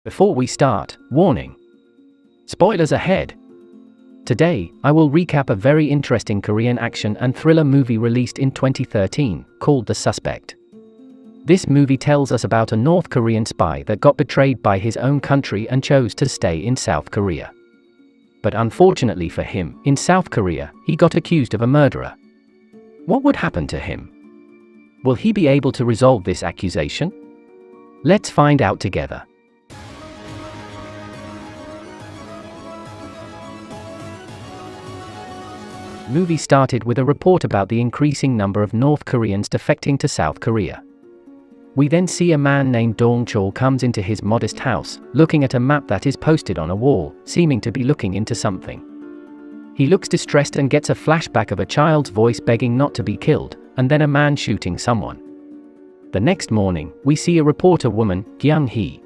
Before we start, warning. Spoilers ahead. Today, I will recap a very interesting Korean action and thriller movie released in 2013, called The Suspect. This movie tells us about a North Korean spy that got betrayed by his own country and chose to stay in South Korea. But unfortunately for him, in South Korea, he got accused of a murderer. What would happen to him? Will he be able to resolve this accusation? Let's find out together. Movie started with a report about the increasing number of North Koreans defecting to South Korea. We then see a man named Dong Chol comes into his modest house, looking at a map that is posted on a wall, seeming to be looking into something. He looks distressed and gets a flashback of a child's voice begging not to be killed, and then a man shooting someone. The next morning, we see a reporter woman, Kyung-hee.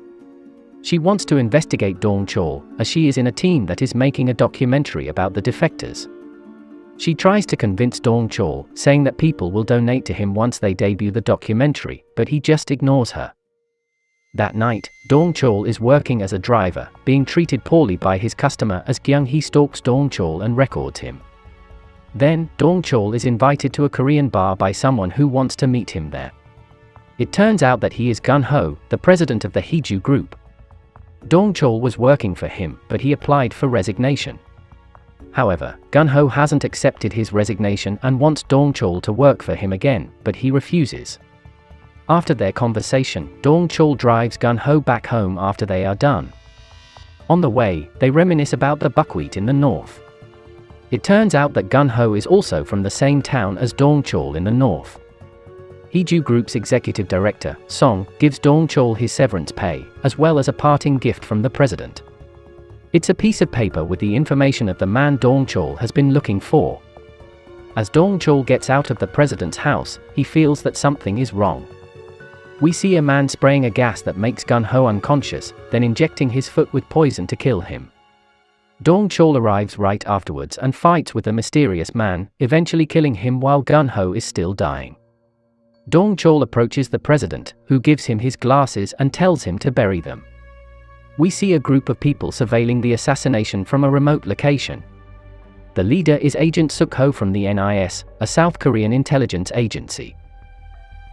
She wants to investigate Dong Chol, as she is in a team that is making a documentary about the defectors. She tries to convince Dong Chol, saying that people will donate to him once they debut the documentary, but he just ignores her. That night, Dong Chol is working as a driver, being treated poorly by his customer as Kyung-hee stalks Dong Chol and records him. Then, Dong Chol is invited to a Korean bar by someone who wants to meet him there. It turns out that he is Gun-ho, the president of the Heju group. Dong Chol was working for him, but he applied for resignation. However, Gun-ho hasn't accepted his resignation and wants Dong Chol to work for him again, but he refuses. After their conversation, Dong Chol drives Gun-ho back home after they are done. On the way, they reminisce about the buckwheat in the north. It turns out that Gun-ho is also from the same town as Dong Chol in the north. Heju Group's executive director, Song, gives Dong Chol his severance pay, as well as a parting gift from the president. It's a piece of paper with the information of the man Dong Chol has been looking for. As Dong Chol gets out of the president's house, he feels that something is wrong. We see a man spraying a gas that makes Gun-ho unconscious, then injecting his foot with poison to kill him. Dong Chol arrives right afterwards and fights with the mysterious man, eventually killing him while Gun-ho is still dying. Dong Chol approaches the president, who gives him his glasses and tells him to bury them. We see a group of people surveilling the assassination from a remote location. The leader is Agent Suk-ho from the NIS, a South Korean intelligence agency.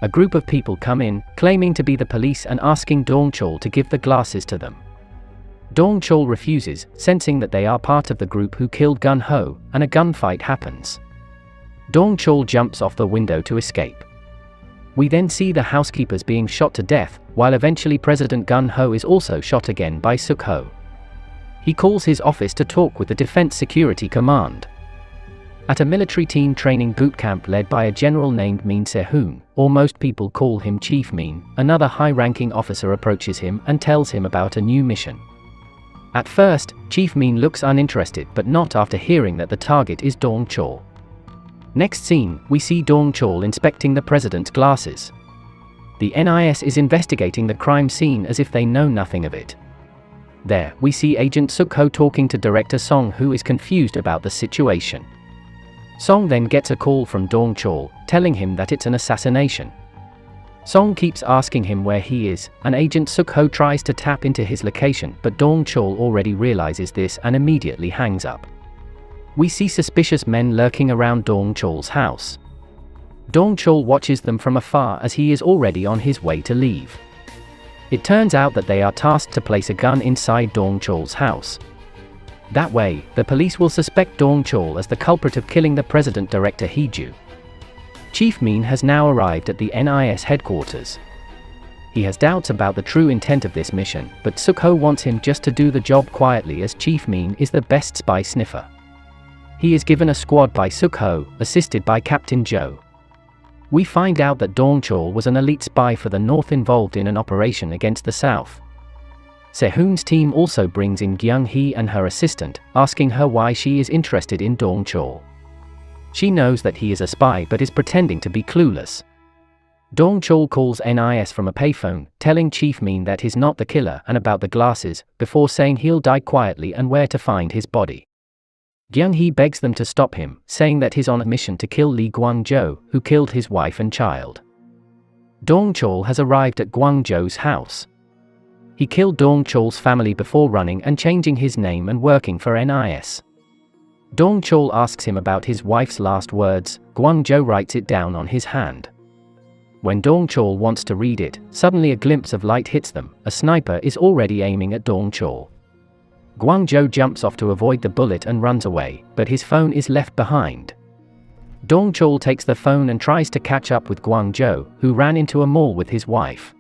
A group of people come in, claiming to be the police and asking Dong Chol to give the glasses to them. Dong Chol refuses, sensing that they are part of the group who killed Gun-ho, and a gunfight happens. Dong Chol jumps off the window to escape. We then see the housekeepers being shot to death, while eventually President Gun-ho is also shot again by Suk-ho. He calls his office to talk with the Defense Security Command. At a military team training boot camp led by a general named Min Se-hoon, or most people call him Chief Min, another high-ranking officer approaches him and tells him about a new mission. At first, Chief Min looks uninterested, but not after hearing that the target is Dong Chol. Next scene, we see Dong Chol inspecting the president's glasses. The NIS is investigating the crime scene as if they know nothing of it. There, we see Agent Suk-ho talking to Director Song, who is confused about the situation. Song then gets a call from Dong Chol, telling him that it's an assassination. Song keeps asking him where he is, and Agent Suk-ho tries to tap into his location, but Dong Chol already realizes this and immediately hangs up. We see suspicious men lurking around Dong Chol's house. Dong Chol watches them from afar as he is already on his way to leave. It turns out that they are tasked to place a gun inside Dong Chol's house. That way, the police will suspect Dong Chol as the culprit of killing the president director Heju. Chief Min has now arrived at the NIS headquarters. He has doubts about the true intent of this mission, but Suk-ho wants him just to do the job quietly, as Chief Min is the best spy sniffer. He is given a squad by Suk-ho, assisted by Captain Jo. We find out that Dong Chol was an elite spy for the North involved in an operation against the South. Se-hoon's team also brings in Kyung-hee and her assistant, asking her why she is interested in Dong Chol. She knows that he is a spy but is pretending to be clueless. Dong Chol calls NIS from a payphone, telling Chief Min that he's not the killer and about the glasses, before saying he'll die quietly and where to find his body. Kyung-hee begs them to stop him, saying that he's on a mission to kill Lee Gwang-jo, who killed his wife and child. Dong Chol has arrived at Gwang-jo's house. He killed Dong Chol's family before running and changing his name and working for NIS. Dong Chol asks him about his wife's last words. Guangzhou writes it down on his hand. When Dong Chol wants to read it, suddenly a glimpse of light hits them. A sniper is already aiming at Dong Chol. Guangzhou jumps off to avoid the bullet and runs away, but his phone is left behind. Dong Chol takes the phone and tries to catch up with Guangzhou, who ran into a mall with his wife.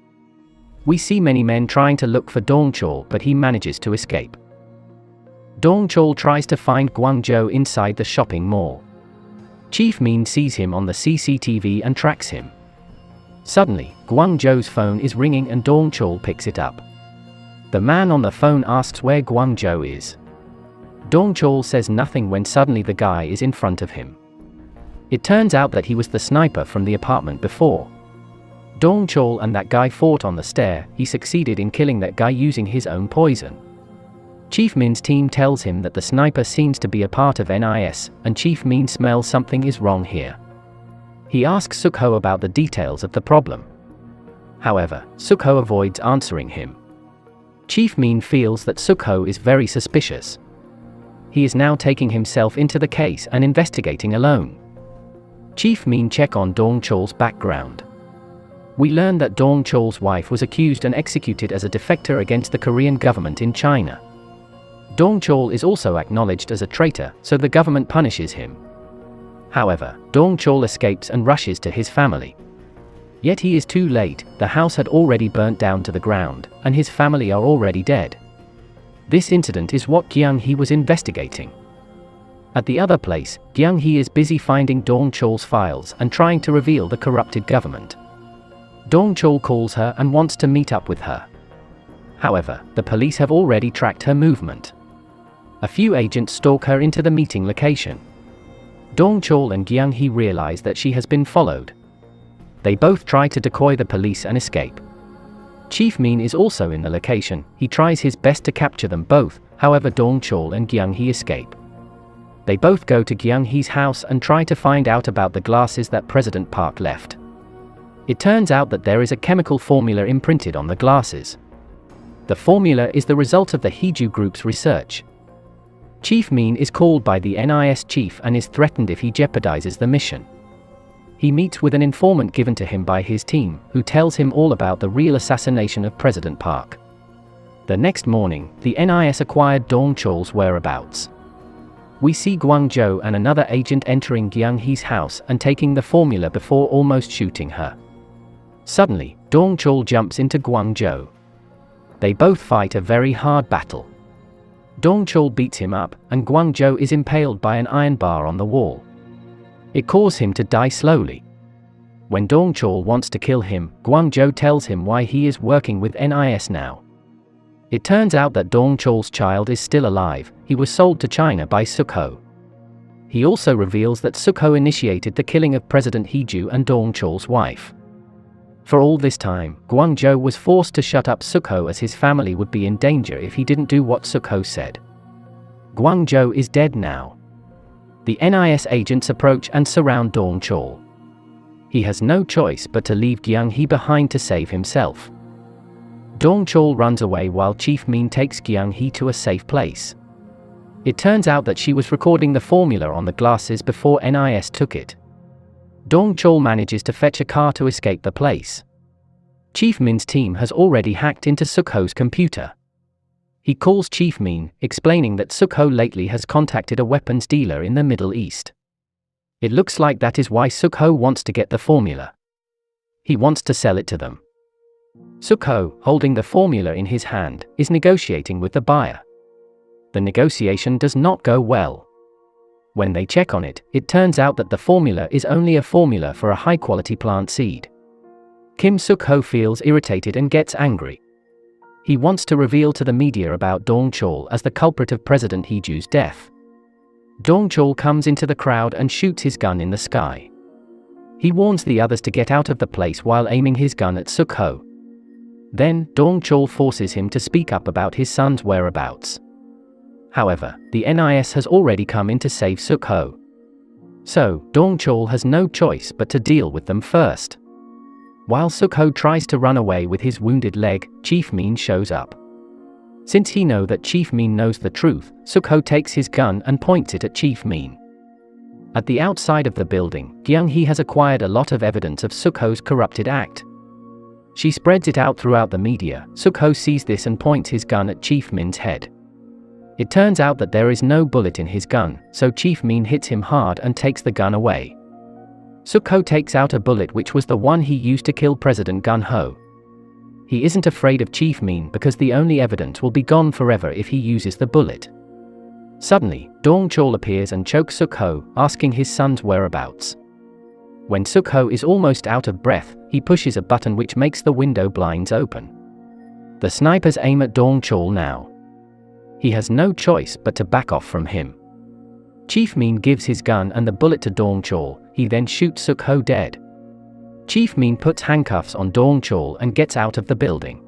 We see many men trying to look for Dong Chol, but he manages to escape. Dong Chol tries to find Guangzhou inside the shopping mall. Chief Min sees him on the CCTV and tracks him. Suddenly, Guangzhou's phone is ringing and Dong Chol picks it up. The man on the phone asks where Guangzhou is. Dong Chol says nothing when suddenly the guy is in front of him. It turns out that he was the sniper from the apartment before. Dong Chol and that guy fought on the stair. He succeeded in killing that guy using his own poison. Chief Min's team tells him that the sniper seems to be a part of NIS, and Chief Min smells something is wrong here. He asks Sukho about the details of the problem. However, Sukho avoids answering him. Chief Min feels that Sukho is very suspicious. He is now taking himself into the case and investigating alone. Chief Min checks on Dong Chol's background. We learn that Dong Chol's wife was accused and executed as a defector against the Korean government in China. Dong Chol is also acknowledged as a traitor, so the government punishes him. However, Dong Chol escapes and rushes to his family. Yet he is too late. The house had already burnt down to the ground, and his family are already dead. This incident is what Gyang Hee was investigating. At the other place, Gyang Hee is busy finding Dong Chol's files and trying to reveal the corrupted government. Dong Chol calls her and wants to meet up with her. However, the police have already tracked her movement. A few agents stalk her into the meeting location. Dong Chol and Gyang Hee realize that she has been followed. They both try to decoy the police and escape. Chief Min is also in the location. He tries his best to capture them both, however Dong Chol and Gyang Hee escape. They both go to Gyang Hee's house and try to find out about the glasses that President Park left. It turns out that there is a chemical formula imprinted on the glasses. The formula is the result of the Heeju group's research. Chief Min is called by the NIS chief and is threatened if he jeopardizes the mission. He meets with an informant given to him by his team, who tells him all about the real assassination of President Park. The next morning, the NIS acquired Dong Chol's whereabouts. We see Guangzhou and another agent entering Gyang Hee's house and taking the formula before almost shooting her. Suddenly, Dong Chol jumps into Guangzhou. They both fight a very hard battle. Dong Chol beats him up, and Guangzhou is impaled by an iron bar on the wall. It causes him to die slowly. When Dong Chol wants to kill him, Guangzhou tells him why he is working with NIS now. It turns out that Dong Chol's child is still alive. He was sold to China by Sukho. He also reveals that Sukho initiated the killing of President Heeju and Dong Chol's wife. For all this time, Guangzhou was forced to shut up Sukho as his family would be in danger if he didn't do what Sukho said. Guangzhou is dead now. The NIS agents approach and surround Dong Chol. He has no choice but to leave Gyang Hee behind to save himself. Dong Chol runs away while Chief Min takes Gyang Hee to a safe place. It turns out that she was recording the formula on the glasses before NIS took it. Dong Chol manages to fetch a car to escape the place. Chief Min's team has already hacked into Sukho's computer. He calls Chief Min, explaining that Sukho lately has contacted a weapons dealer in the Middle East. It looks like that is why Sukho wants to get the formula. He wants to sell it to them. Sukho, holding the formula in his hand, is negotiating with the buyer. The negotiation does not go well. When they check on it, it turns out that the formula is only a formula for a high-quality plant seed. Kim Sukho feels irritated and gets angry. He wants to reveal to the media about Dong Chol as the culprit of President Heeju's death. Dong Chol comes into the crowd and shoots his gun in the sky. He warns the others to get out of the place while aiming his gun at Sukho. Then, Dong Chol forces him to speak up about his son's whereabouts. However, the NIS has already come in to save Sukho. So, Dong Chol has no choice but to deal with them first. While Sukho tries to run away with his wounded leg, Chief Min shows up. Since he knows that Chief Min knows the truth, Sukho takes his gun and points it at Chief Min. At the outside of the building, Gyung-hee has acquired a lot of evidence of Sukho's corrupted act. She spreads it out throughout the media. Sukho sees this and points his gun at Chief Min's head. It turns out that there is no bullet in his gun, so Chief Min hits him hard and takes the gun away. Sukho takes out a bullet which was the one he used to kill President Gun-ho. He isn't afraid of Chief Min because the only evidence will be gone forever if he uses the bullet. Suddenly, Dong-chol appears and chokes Sukho, asking his son's whereabouts. When Sukho is almost out of breath, he pushes a button which makes the window blinds open. The snipers aim at Dong-chol now. He has no choice but to back off from him. Chief Min gives his gun and the bullet to Dong-chol. He then shoots Sukho dead. Chief Min puts handcuffs on Dong-chol and gets out of the building.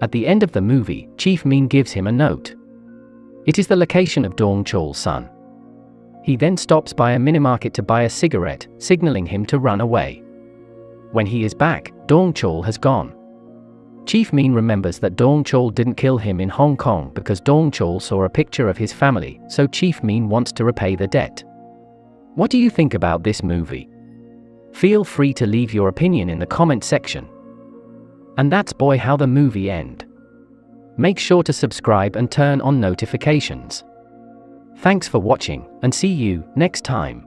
At the end of the movie, Chief Min gives him a note. It is the location of Dong-chol's son. He then stops by a minimarket to buy a cigarette, signaling him to run away. When he is back, Dong-chol has gone. Chief Min remembers that Dong-chol didn't kill him in Hong Kong because Dong-chol saw a picture of his family, so Chief Min wants to repay the debt. What do you think about this movie? Feel free to leave your opinion in the comment section. And that's boy how the movie end. Make sure to subscribe and turn on notifications. Thanks for watching, and see you next time.